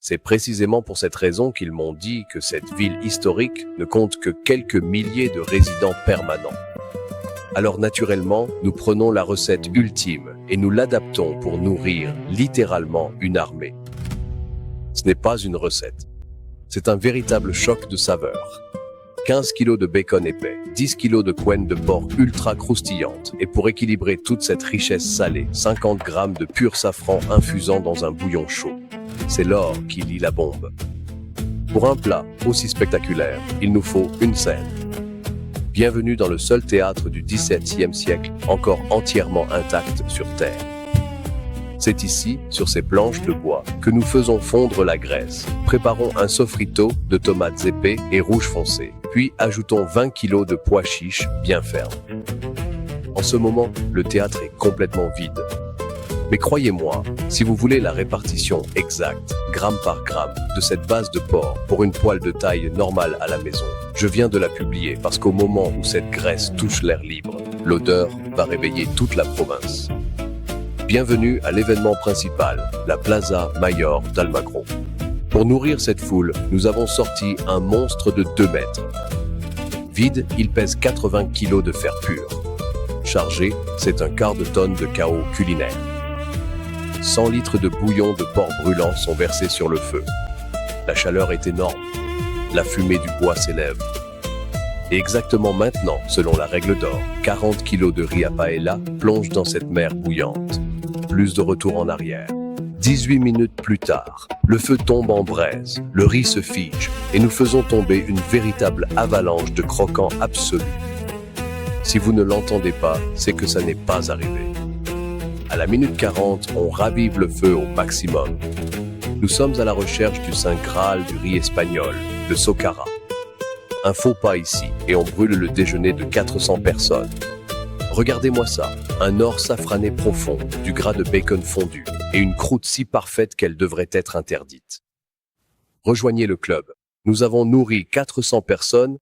C'est précisément pour cette raison qu'ils m'ont dit que cette ville historique ne compte que quelques milliers de résidents permanents. Alors naturellement, nous prenons la recette ultime et nous l'adaptons pour nourrir littéralement une armée. Ce n'est pas une recette. C'est un véritable choc de saveurs. 15 kilos de bacon épais, 10 kilos de couenne de porc ultra croustillante, et pour équilibrer toute cette richesse salée, 50 grammes de pur safran infusant dans un bouillon chaud. C'est l'or qui lie la bombe. Pour un plat aussi spectaculaire, il nous faut une scène. Bienvenue dans le seul théâtre du XVIIe siècle, encore entièrement intact sur Terre. C'est ici, sur ces planches de bois, que nous faisons fondre la graisse. Préparons un sofrito de tomates épais et rouges foncés, puis ajoutons 20 kilos de pois chiches bien fermes. En ce moment, le théâtre est complètement vide. Mais croyez-moi, si vous voulez la répartition exacte, gramme par gramme, de cette base de porc pour une poêle de taille normale à la maison, je viens de la publier parce qu'au moment où cette graisse touche l'air libre, l'odeur va réveiller toute la province. Bienvenue à l'événement principal, la Plaza Mayor d'Almagro. Pour nourrir cette foule, nous avons sorti un monstre de 2 mètres. Vide, il pèse 80 kilos de fer pur. Chargé, c'est un quart de tonne de chaos culinaire. 100 litres de bouillon de porc brûlant sont versés sur le feu. La chaleur est énorme. La fumée du bois s'élève. Et exactement maintenant, selon la règle d'or, 40 kilos de riz à paella plongent dans cette mer bouillante. Plus de retour en arrière. 18 minutes plus tard, le feu tombe en braise, le riz se fige et nous faisons tomber une véritable avalanche de croquants absolus. Si vous ne l'entendez pas, c'est que ça n'est pas arrivé. À la minute 40, on ravive le feu au maximum. Nous sommes à la recherche du saint Graal du riz espagnol, le socara. Un faux pas ici et on brûle le déjeuner de 400 personnes. Regardez-moi ça, un or safrané profond, du gras de bacon fondu et une croûte si parfaite qu'elle devrait être interdite. Rejoignez le club. Nous avons nourri 400 personnes